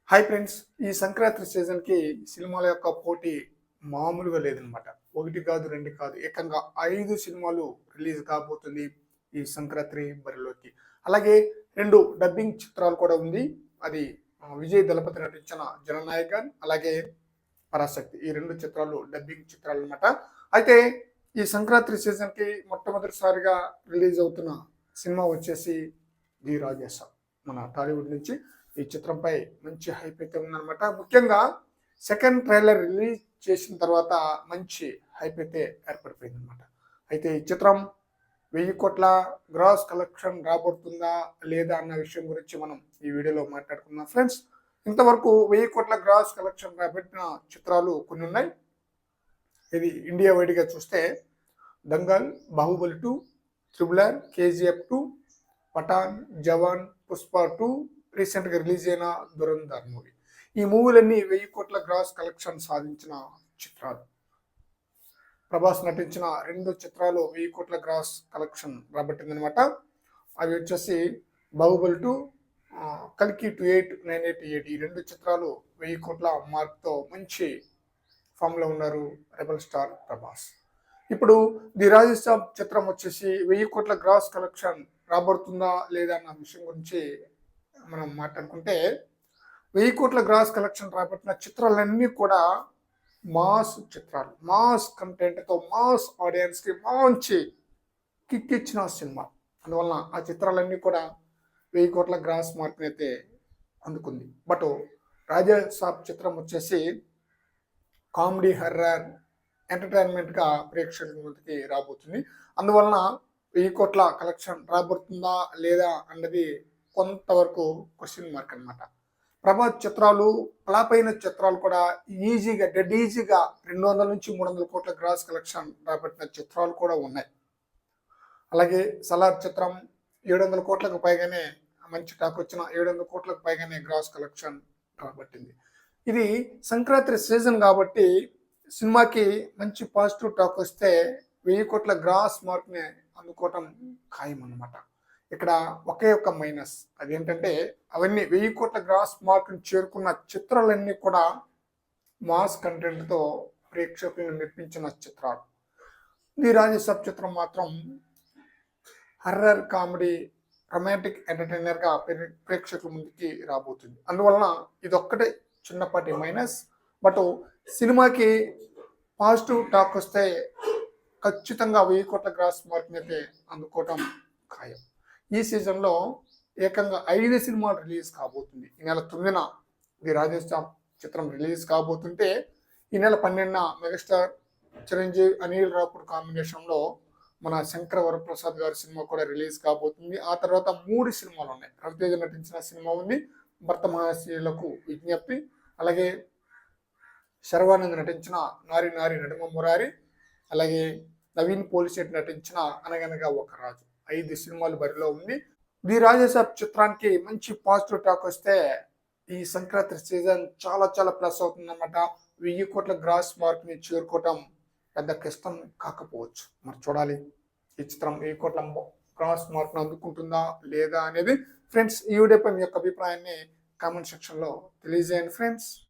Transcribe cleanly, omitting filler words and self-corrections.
Hi friends, ఈ సంక్రాంతి సీజన్కి సినిమాల యొక్క పోటీ మామూలుగా లేదనమాట. ఒకటి కాదు, రెండు కాదు, ఏకంగా 5 సినిమాలు రిలీజ్ కాబోతుంది ఈ సంక్రాంతి బరిలోకి. అలాగే 2 డబ్బింగ్ చిత్రాలు కూడా ఉంది. అది విజయ్ దళపతి నటించిన జననాయకన్, అలాగే పరాశక్తి. ఈ 2 చిత్రాలు డబ్బింగ్ చిత్రాలు అనమాట. అయితే ఈ సంక్రాంతి సీజన్కి మొట్టమొదటిసారిగా రిలీజ్ అవుతున్న సినిమా వచ్చేసి ది రాజేసాబ్. మన టాలీవుడ్ నుంచి ఈ చిత్రంపై మంచి హైప్ అయితే ఉందన్నమాట. ముఖ్యంగా సెకండ్ ట్రైలర్ రిలీజ్ చేసిన తర్వాత మంచి హైప్ అయితే ఏర్పడిపోయింది అనమాట. అయితే ఈ చిత్రం 1000 కోట్ల గ్రాస్ కలెక్షన్ రాబోతుందా లేదా అన్న విషయం గురించి మనం ఈ వీడియోలో మాట్లాడుకుందాం ఫ్రెండ్స్. ఇంతవరకు 1000 కోట్ల గ్రాస్ కలెక్షన్ రాబట్టిన చిత్రాలు కొన్ని ఉన్నాయి. ఇది ఇండియా వైడ్గా చూస్తే Dangal, Baahubali 2, triple R, KGF 2, Pathaan, Jawan, Pushpa 2, రీసెంట్గా రిలీజ్ అయిన దురంధర్ మూవీ. ఈ మూవీలన్నీ 1000 కోట్ల గ్రాస్ కలెక్షన్ సాధించిన చిత్రాలు. ప్రభాస్ నటించిన 2 చిత్రాలు 1000 కోట్ల గ్రాస్ కలెక్షన్ రాబట్టిందనమాట. అవి వచ్చేసి బాహుబలి 2, కల్కి 2898. ఈ 2 చిత్రాలు 1000 కోట్ల మార్క్తో మంచి ఫామ్లో ఉన్నారు రెబల్ స్టార్ ప్రభాస్. ఇప్పుడు ది రాజేసాబ్ చిత్రం వచ్చేసి 1000 కోట్ల గ్రాస్ కలెక్షన్ రాబడుతుందా లేదా అన్న విషయం గురించి మనం మాట్లాడుకుంటే 1000 కోట్ల గ్రాస్ కలెక్షన్ రాబట్టిన చిత్రాలన్నీ కూడా మాస్ చిత్రాలు, మాస్ కంటెంట్తో మాస్ ఆడియన్స్కి మంచి కిక్ ఇచ్చిన సినిమా. అందువలన ఆ చిత్రాలన్నీ కూడా 1000 కోట్ల గ్రాస్ మార్క్ని అయితే అందుకుంది. బట్ రాజేసాబ్ చిత్రం వచ్చేసి కామెడీ, హర్రర్, ఎంటర్టైన్మెంట్గా ప్రేక్షకుల ముందుకి రాబోతుంది. అందువలన 1000 కోట్ల కలెక్షన్ రాబోతుందా లేదా అన్నది కొంతవరకు క్వశ్చన్ మార్క్ అనమాట. ప్రభాస్ చిత్రాలు, ఫ్లాప్ అయిన చిత్రాలు కూడా డెడ్ ఈజీగా 200 నుంచి 300 కోట్ల గ్రాస్ కలెక్షన్ రాబట్టిన చిత్రాలు కూడా ఉన్నాయి. అలాగే సలార్ చిత్రం 700 కోట్లకు పైగానే, మంచి టాక్ వచ్చిన 700 కోట్లకు పైగానే గ్రాస్ కలెక్షన్ రాబట్టింది. ఇది సంక్రాంతి సీజన్ కాబట్టి సినిమాకి మంచి పాజిటివ్ టాక్ వస్తే 1000 కోట్ల గ్రాస్ మార్క్ని అందుకోవటం ఖాయం అన్నమాట. ఇక్కడ ఒకే ఒక మైనస్, అదేంటంటే అవన్నీ 1000 కోట్ల గ్రాస్ మార్క్ని చేరుకున్న చిత్రాలన్నీ కూడా మాస్ కంటెంట్తో ప్రేక్షకులను మెప్పించిన చిత్రాలు. ది రాజేసాబ్ చిత్రం మాత్రం హర్రర్, కామెడీ, రొమాంటిక్ ఎంటర్టైనర్గా ప్రేక్షకుల ముందుకి రాబోతుంది. అందువలన ఇదొక్కటే చిన్నపాటి మైనస్. బట్ సినిమాకి పాజిటివ్ టాక్ వస్తే ఖచ్చితంగా 1000 కోట్ల గ్రాస్ మార్క్ని అయితే అందుకోవటం ఖాయం. ఈ సీజన్లో ఏకంగా 5 సినిమాలు రిలీజ్ కాబోతుంది. ఈ నెల 9న ది రాజేసాబ్ చిత్రం రిలీజ్ కాబోతుంటే, ఈ నెల 12న మెగాస్టార్ చిరంజీవి, అనిల్ రాపూర్ కాంబినేషన్లో మన శంకర వరప్రసాద్ గారి సినిమా కూడా రిలీజ్ కాబోతుంది. ఆ తర్వాత 3 సినిమాలు ఉన్నాయి. రవితేజ నటించిన సినిమా ఉంది, భర్త మహాశయులకు విజ్ఞప్తి, అలాగే శర్వానంద్ నటించిన నారి నారి నడుమ మురారి, అలాగే నవీన్ పోలిశెట్టి నటించిన అనగనగా ఒక రాజు. 5 సినిమాలు బరిలో ఉంది. ది రాజేసాబ్ చిత్రానికి మంచి పాజిటివ్ టాక్ వస్తే ఈ సంక్రాంతి సీజన్ చాలా చాలా ప్లస్ అవుతుందన్నమాట. 1000 కోట్ల గ్రాస్ మార్క్ని చేరుకోవటం పెద్ద కష్టం కాకపోవచ్చు. మరి చూడాలి ఈ చిత్రం 1000 కోట్ల గ్రాస్ మార్క్ను అందుకుంటుందా లేదా అనేది. ఫ్రెండ్స్, ఈ వీడియోపై మీ యొక్క అభిప్రాయాన్ని కామెంట్ సెక్షన్లో తెలియజేయండి ఫ్రెండ్స్.